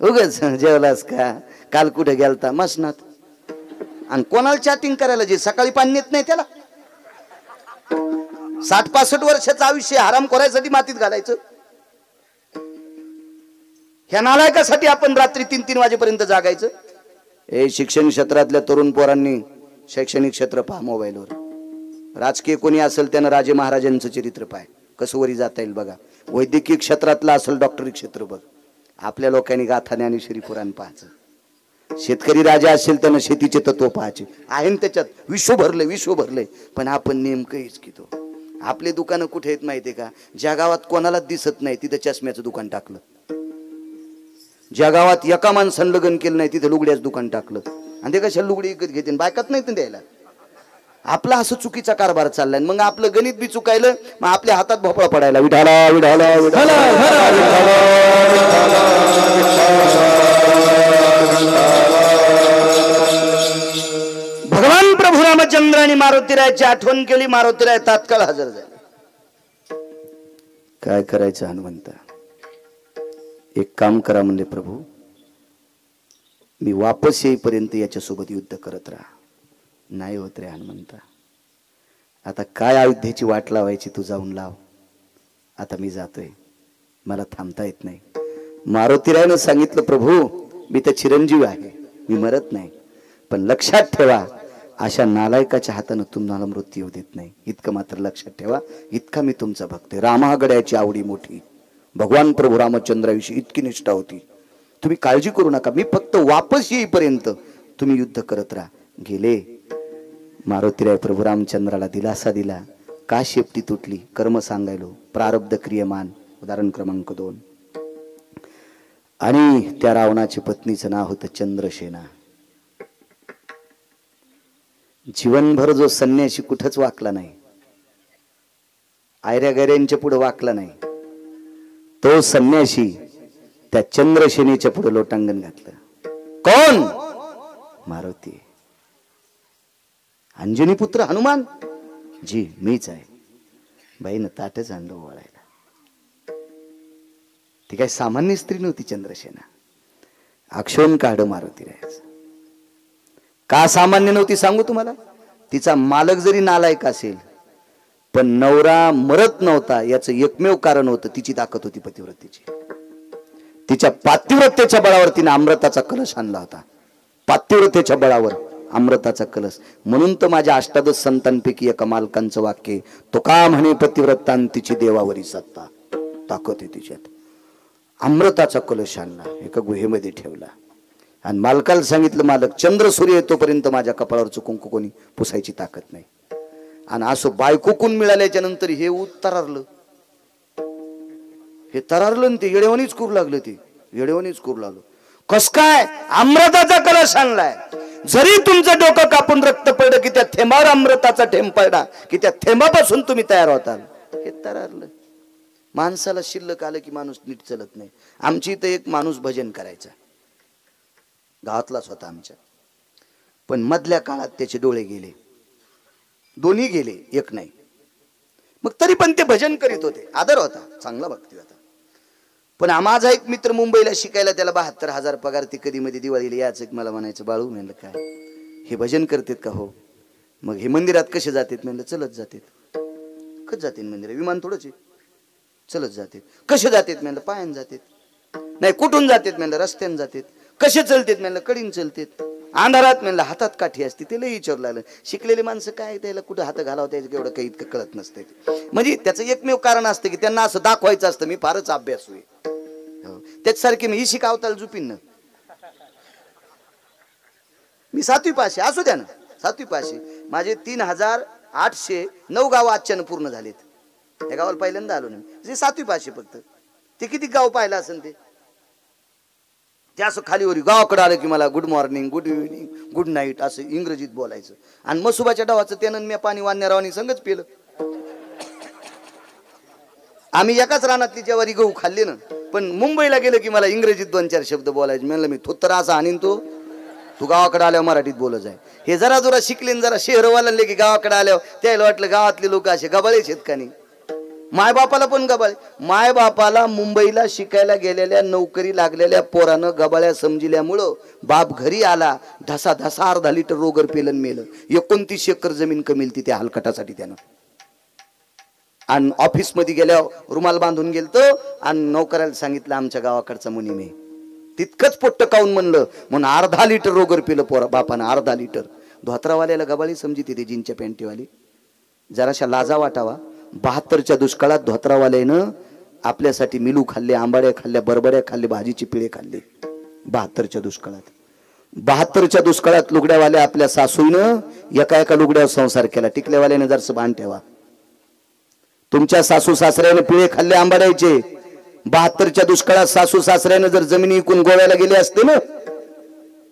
उगच जेवलास का, काल कुठे गेलता, मसनात. आणि कोणाला चॅटिंग करायला जे सकाळी पाणी येत नाही त्याला? 60-65 वर्षाचं आयुष्य हराम करायसाठी मातीत घालायचं? ह्या नालायकासाठी आपण रात्री 3-3 वाजेपर्यंत जागायचं? हे शिक्षण क्षेत्रातल्या तरुण पोरांनी शैक्षणिक क्षेत्र पहा मोबाईलवर. राजकीय कोणी असेल त्यानं राजे महाराजांचं चरित्र पाय, कसं वरी जाता येईल बघा. वैद्यकीय क्षेत्रातला असेल डॉक्टरी क्षेत्र बघ. आपल्या लोकांनी गाथा ज्ञानेश्वरी पुराण पाहायचं. शेतकरी राजा असेल त्यानं शेतीचे तत्व पाहायचे. आहे त्याच्यात विश्व भरले. पण आपण नेमकं हेच घेतो. आपले दुकानं कुठे आहेत माहितीये का? ज्या गावात कोणालाच दिसत नाही तिथं चष्म्याचं दुकान टाकलं. ज्या गावात एका माणसानं लग्न केलं नाही तिथं लुगड्याचं दुकान टाकलं. आणि ते कशा लुगडी विकत घेते, बायकात नाही द्यायला. आपला असं चुकीचा कारभार चाललाय. मग आपलं गणित बी चुकायलं, मग आपल्या हातात भोपळा पडायला. विठाला विठाला विठाला. भगवान प्रभू रामचंद्राने मारुतीरायाची आठवण केली. मारुतीराय तात्काळ हजर झाले. काय करायचं हनुमंता? एक काम करा म्हणले प्रभू, मी वापस येईपर्यंत याच्यासोबत युद्ध करत राहा. नाही होत रे हनुमंता, आता काय अयोध्येची वाट लावायची, तू जाऊन लाव. आता मी जातोय, मला थांबता येत नाही. मारुतीरायानं सांगितलं, प्रभू मी तर चिरंजीव आहे, मी मरत नाही, पण लक्षात ठेवा अशा नालायकाच्या हातानं तुम्हाला मृत्यू देत नाही. इतकं मात्र लक्षात ठेवा, इतका मी तुमचा भक्त आहे. रामागड्याची आवडी मोठी, भगवान प्रभू रामचंद्राविषयी इतकी निष्ठा होती. तुम्ही काळजी करू नका, मी फक्त वापस येईपर्यंत तुम्ही युद्ध करत राहा. गेले. मारुतीराय प्रभू रामचंद्राला दिलासा दिला. का शेपटी तुटली? कर्म सांगायलो, प्रारब्ध क्रियमान. उदाहरण क्रमांक 2. आणि त्या रावणाची पत्नीचं नाव होतं चंद्रसेना. जीवनभर जो संन्यासी कुठंच वाकला नाही, आयऱ्या गैऱ्यांच्या पुढे वाकला नाही, तो संन्यासी त्या चंद्रसेनेच्या पुढे लोटांगण घातलं. कोण? मारुती. अंजनी पुत्र हनुमान जी मीच आहे. बाईनं ताटच आणलं ओवाळायला. ती काय सामान्य स्त्री नव्हती चंद्रसेना. अक्षोण काढ मारुती राहायचं. का सामान्य नव्हती सांगू तुम्हाला. तिचा मालक जरी नालायक असेल पण नवरा मरत नव्हता याचं एकमेव कारण होतं तिची ताकद होती पतिव्रतेची. तिच्या पातिव्रतेच्या बळावर तिने अमृताचा कलश आणला होता. पातिव्रतेच्या बळावर अमृताचा कलश. म्हणून तर माझ्या अष्टादश संतांपैकी एका मालकांचं वाक्य, तो का म्हणे पतिव्रतां तिची देवावरी सत्ता. ताकद आहे तिच्यात. अमृताचा कलश आणला, एका गुहेमध्ये ठेवला आणि मालकाला सांगितलं, मालक चंद्र सूर्य येतोपर्यंत माझ्या कपाळावरचं कुंकू कोणी पुसायची ताकद नाही. आणि असं बायकोकून मिळाल्याच्या नंतर हे तरारलं. हे तरारलं ते येडेवानीच करू लागलं. ते येडेवानीच करू लागलं. कस काय? अमृताचा कलश आणलाय. जरी तुमचं डोकं कापून रक्त पडलं की त्या थेंबावर अमृताचा थेंब पडला की त्या थेंबापासून तुम्ही तयार होताल. हे तरारलं. माणसाला शिल्लक आलं की माणूस नीट चलत नाही. आमची इथं एक माणूस भजन करायचा, गावातलाच होता आमच्या, पण मधल्या काळात त्याचे डोळे गेले. दोन्ही गेले, एक नाही. मग तरी पण ते भजन करीत होते. आदर होता, चांगला भक्ती होता. पण माझा एक मित्र मुंबईला शिकायला, त्याला 72,000 पगार. ती कधी मध्ये दिवाळीला याच मला म्हणायचं, बाळू म्हणलं काय हे भजन करतात का? हो. मग हे मंदिरात कसे जातात? म्हणलं चलत जातात. कच जाते मंदिरात? विमान थोडंच आहे. चलत जातात. कसे जातात? म्हणलं पायान जातात. नाही कुठून जातात? म्हणलं रस्त्याने जातात. कसे चलतात? म्हणलं कडीन चलतात. अंधारात? म्हणलं हातात काठी असते. ते लई विचारू लागलं. शिकलेली माणसं काय त्याला कुठं हात घालावं त्याचं एवढं काही इतकं कळत नसते. म्हणजे त्याचं एकमेव कारण असतं की त्यांना असं दाखवायचं असतं मी फारच अभ्यास होईल. त्याच्यासारखी मी शिकावताल जुपिन ना. मी 7वी पाशी असू द्या ना. 7वी पाशी माझे 3,809 गाव आजच्यानं पूर्ण झालेत. त्या गावाला पहिल्यांदा आलो नाही. 7वी पाशी फक्त. ते किती गाव पाहिलं असेल ते असं खालीवर गावाकडे आलं की मला good morning, good evening, good night असं इंग्रजीत बोलायचं. आणि मसुबाच्या डावाचं त्यानं मी पाणी वाण्यारावानी संगच पिलं. आम्ही एकाच रानातली ज्वारी गहू खाल्ले ना. पण मुंबईला गेलं की मला इंग्रजीत 2-4 शब्द बोलायचे. म्हणलं मी थोत्तर असा आणीन तू गावाकडे आल्यावर मराठीत बोलत आहे. हे जरा जरा शिकले जरा शहरवाले की गावाकडे आल्यावर त्याला वाटलं गावातले लोक असे गबाळे शेतकरी. मायबापाला पण गबाळे. मायबापाला मुंबईला शिकायला गेलेल्या नोकरी लागलेल्या पोरानं गबाळ्या समजिल्यामुळं बाप घरी आला. ढसा ढसा अर्धा लिटर रोगर पेलन मेलं. 29 एकर जमीन कमीलती त्या हलकटासाठी त्यानं. आणि ऑफिस मध्ये गेल्यावर रुमाल बांधून गेलतो आणि नोकराला सांगितलं आमच्या गावाकडचा मुनी मी तितकंच पोट्ट काऊन म्हणलं म्हणून अर्धा लिटर रोगर पिलं पोरा बापानं. अर्धा लिटर. धोत्रावाल्याला गबाळी समजित ते जीनच्या पॅन्टीवाली. जराशा लाजा वाटावा. 72च्या दुष्काळात धोत्रावाल्यानं आपल्यासाठी मिलू खाल्ले, आंबाड्या खाल्ल्या, बरबड्या खाल्ले, भाजीची पिळे खाल्ले. 72च्या दुष्काळात. 72च्या दुष्काळात लुगड्यावाल्या आपल्या सासूनं एका लुगड्यावर संसार केला. टिकल्यावाल्याने जरसं भान ठेवा. तुमच्या सासू सासऱ्याने पिळे खाल्ले आंबाड्याचे. 72च्या दुष्काळात सासू सासऱ्याने जर जमिनी विकून गोव्याला गेले असते ना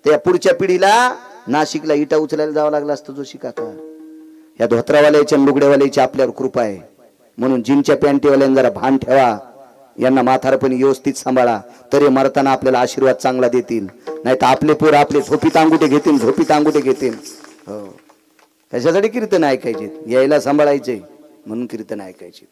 त्या पुढच्या पिढीला नाशिकला इटा उचलायला जावं लागलं असतं. जोशी काका या धोत्रावाल्याच्या लुगड्यावाल्याची आपल्यावर कृपा आहे. म्हणून जीनच्या पॅन्टीवाल्याने जरा भान ठेवा. यांना म्हातारपणी व्यवस्थित सांभाळा. तरी मरताना आपल्याला आशीर्वाद चांगला देतील. नाही तर आपले पोर आपले झोपीत अंगुठे घेतील. झोपीत अंगुठे घेतील. हो. त्याच्यासाठी कीर्तन ऐकायचे. यायला सांभाळायचे म्हणून कीर्तन ऐकायचे.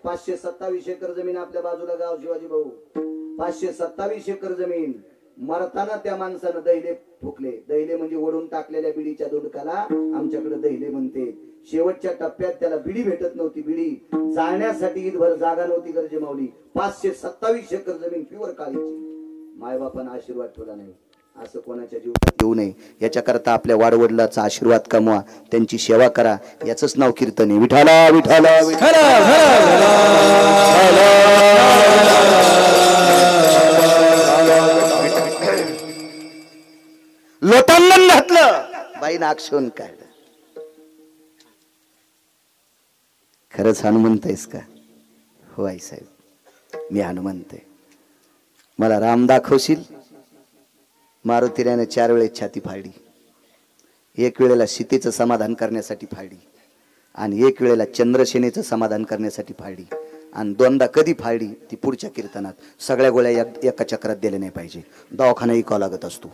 पाचशे 27 एकर जमीन आपल्या बाजूला गाव शिवाजी भाऊ. 527 एकर जमीन. मरताना त्या माणसानं दैले फुकले. दैले म्हणजे ओढून टाकलेल्या बिडीच्या दोडकाला आमच्याकडे दैले म्हणते. शेवटच्या टप्प्यात त्याला बिडी भेटत नव्हती. बिडी जाळण्यासाठी ईदभर जागा नव्हती गरजे मावली. 527 एकर जमीन प्युअर काळीची. मायबापानं आशीर्वाद ठेवला नाही. असं कोणाच्या जीवात येऊ नये याच्याकरता आपल्या वाडवडिलाचा आशीर्वाद कमवा, त्यांची सेवा करा. याचंच नाव कीर्तन आहे. विठाला विठाला विठाला. लोटांगण घातलं, बाईनं आक्षेपण काढलं. खरंच हनुमंत आहेस का? हो आई साहेब, मी हनुमंत आहे. मला राम दाखवशील? मारुतीरायाने 4 वेळेस छाती फाडली. एक वेळेला सीतेचं समाधान करण्यासाठी फाडली, आणि एक वेळेला चंद्रसेनेचं समाधान करण्यासाठी फाडली, आणि 2दा कधी फाडली ती पुढच्या कीर्तनात. सगळ्या गोळ्या एका चक्रात दिल्या नाही पाहिजे, दवाखाना ऐकावा लागत असतो.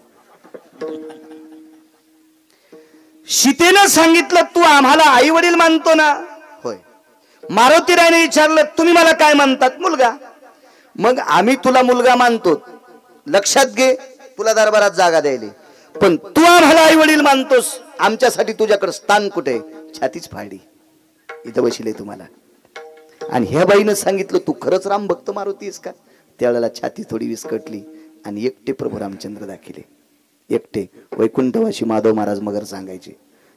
सीतेनं सांगितलं तू आम्हाला आई वडील मानतो ना? होय. मारुतीरायाने विचारलं तुम्ही मला काय मानतात? मुलगा. मग आम्ही तुला मुलगा मानतो, लक्षात घे, तुला दरबारात जागा द्यायली, पण तू आम्हाला आई वडील मानतोस, आमच्यासाठी तुझ्याकडे स्थान कुठे? छातीच फाडली, इथं बसले तुम्हाला. आणि ह्या बाईनं सांगितलं तू खरंच राम भक्त मारुती आहेस का? त्यावेळेला छाती थोडी विस्कटली आणि एकटे प्रभू रामचंद्र दाखिले. एकटे वैकुंठवासी माधव महाराज मगर सांगायचे.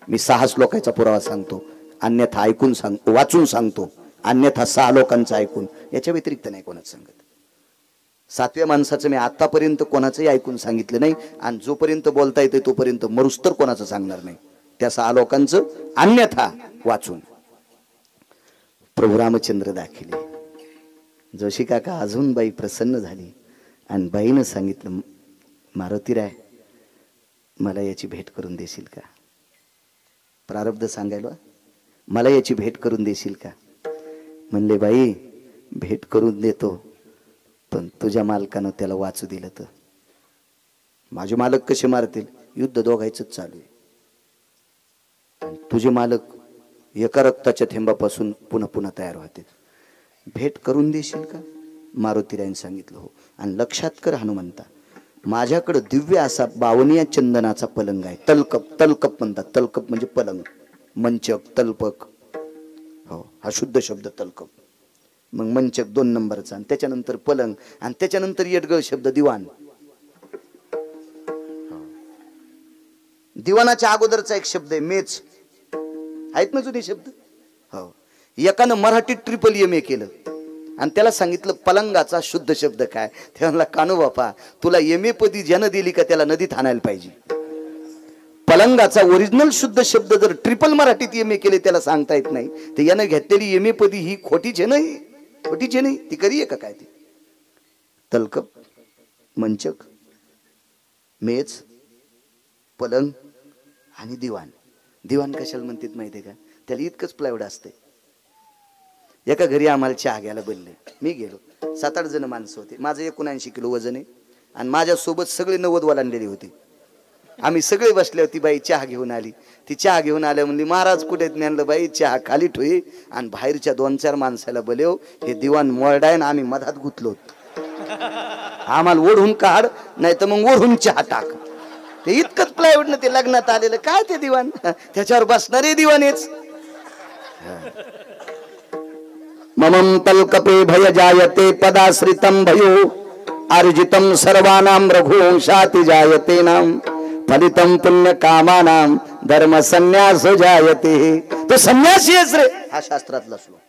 मी 6 श्लोकाचा पुरावा सांगतो, अन्यथा ऐकून सांगतो, वाचून सांगतो, अन्यथा 6 लोकांचं ऐकून, याच्या व्यतिरिक्त नाही कोणाच सांगत. 7व्या माणसाचं मी आतापर्यंत कोणाचंही ऐकून सांगितलं नाही, आणि जोपर्यंत बोलता येते तोपर्यंत मरुस्तर कोणाचं सांगणार नाही. त्या 6 लोकांचं अन्यथा वाचून. प्रभू रामचंद्र दाखिले. जोशी काका अजून बाई प्रसन्न झाली, आणि बाईनं सांगितलं मारुतीराय मला याची भेट करून देशील का? प्रारब्ध सांगायला, मला याची भेट करून देशील का? म्हणले बाई भेट करून देतो, पण तुझ्या मालकानं त्याला वाचू दिलं तर? माझे मालक कसे मारतील? युद्ध दोघायचंच चालू आहे, आणि तुझे मालक एका रक्ताच्या थेंबापासून पुन्हा पुन्हा तयार होते. भेट करून देशील का? मारुतीरायने सांगितलं हो. आणि लक्षात कर हनुमंता, माझ्याकडे दिव्य असा 52 चंदनाचा पलंग आहे. तलकप, तलकप म्हणतात. तलकप म्हणजे पलंग, मंचक, तलपक. हो, हा शुद्ध शब्द तलकप. मग मंचक 2 नंबरचा, आणि त्याच्यानंतर पलंग, आणि त्याच्यानंतर येडगळ शब्द दिवाण. दिवाणाच्या अगोदरचा एक शब्द आहे मेच. आहेत ना जुने शब्द? हो. एकानं मराठीत MA केलं, आणि त्याला सांगितलं पलंगाचा शुद्ध शब्द काय? त्याला कानू बापा, तुला MA पदी ज्यानं दिली का त्याला नदीत आणायला पाहिजे. पलंगाचा ओरिजिनल शुद्ध शब्द जर ट्रिपल मराठीत MA केले त्याला सांगता येत नाही, तर यानं घेतलेली MA पदी ही खोटीच नाही, खोटीच नाही. ती कधी आहे का काय? ती तलकप, मंचक, मेज, पलंग आणि दिवाण. दिवाण कशाला म्हणतात माहितीये का? त्याला इतकंच प्लायवूड असते. एका घरी आम्हाला चहा घ्यायला बोलले. मी गेलो. 7-8 जण माणसं होते. माझं 79 किलो वजन आहे, आणि माझ्यासोबत सगळे 90 वालांडलेले होते. आम्ही सगळे बसले होती. बाई चहा घेऊन आली. ती चहा घेऊन आल्या म्हणली महाराज कुठे? ज्ञानलं बाई चहा खाली ठेवी, आणि बाहेरच्या 2-4 माणसाला बोलव, हे दिवाण मोरडाय ना, आम्ही मधात गुतलो, आम्हाला ओढून काढ, नाही तर मग ओढून चहा टाक. ते इतकंच प्लायवूड न ते लग्नात आलेलं काय ते दिवाण, त्याच्यावर बसणारे दिवाणेच. ममं तलकपे भय जायते पदाश्रितं भयो, अर्जितं सर्वानां रघुवंशाति जायते नाम, फलितं पुण्य कामानां धर्म संन्यास जायते. तो संन्यासी आहेस रे, हा शास्त्रातला श्लोक.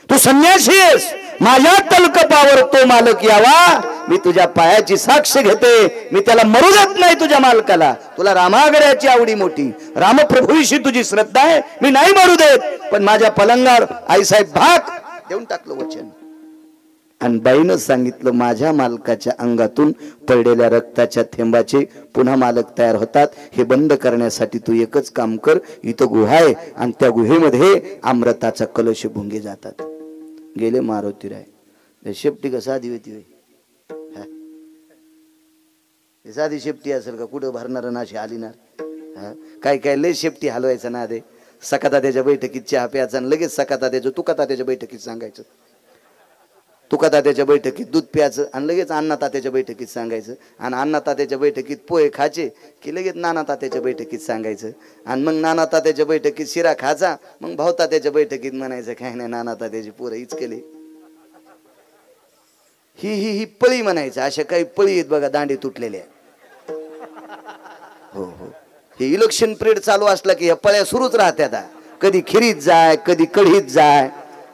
तू संन्यासी आहेस. माझ्या तलकपावर तो मालक यावा, मी तुझ्या पायाची साक्ष घेते, मी त्याला मरू देत नाही तुझ्या मालकाला. तुला रामागड्याची आवडी मोठी, रामप्रभूशी तुझी श्रद्धा आहे, मी नाही मरू देत, पण माझ्या पलंगावर आईसाहेब भाग देऊन टाकलं वचन. आणि बाईनं सांगितलं माझ्या मालकाच्या अंगातून पडलेल्या रक्ताच्या थेंबाचे पुन्हा मालक तयार होतात. हे बंद करण्यासाठी तू एकच काम कर, इथं गुहा आहे, आणि त्या गुहेमध्ये अमृताचा कलश भुंगे जातात. गेले मारुतीराय. शेपटी का साधी होती? साधी शेपटी असेल का? कुठं भरणार नाशी आलीनार? काय काय लय शेपटी हलवायचं ना दे. सकातात्याच्या बैठकीत चहा प्यायचा, आणि लगेच सकातात्याचं तुकातात्याच्या बैठकीत सांगायचं. तुकातात्याच्या बैठकीत दूध प्यायचं, आणि लगेच अण्णा तात्याच्या बैठकीत सांगायचं. आणि अण्णा तात्याच्या बैठकीत पोहे खायचे की लगेच नाना तात्याच्या बैठकीत सांगायचं. आणि मग नाना तात्याच्या बैठकीत शिरा खायचा, मग भाऊ तात्याच्या बैठकीत म्हणायचं काय नाही नाना तात्याची पोरं हीच केली. ही ही ही पळी म्हणायचं. अशा काही पळी आहेत बघा दांडे तुटलेल्या. हो हो. हे इलेक्शन पिरियड चालू असला की ह्या पळ्या सुरूच राहत्यात. कधी खिरीत जाय, कधी कढीत जाय,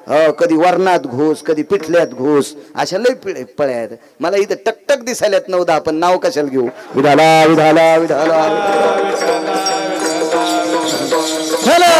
हो कधी वरणात घोस, कधी पिठल्यात घोस, अशा लय पळ्या आहेत. मला इथं टकटक दिसायल्यात 9-10, पण नाव कशाला घेऊ. विधाला विधाला विधाला चला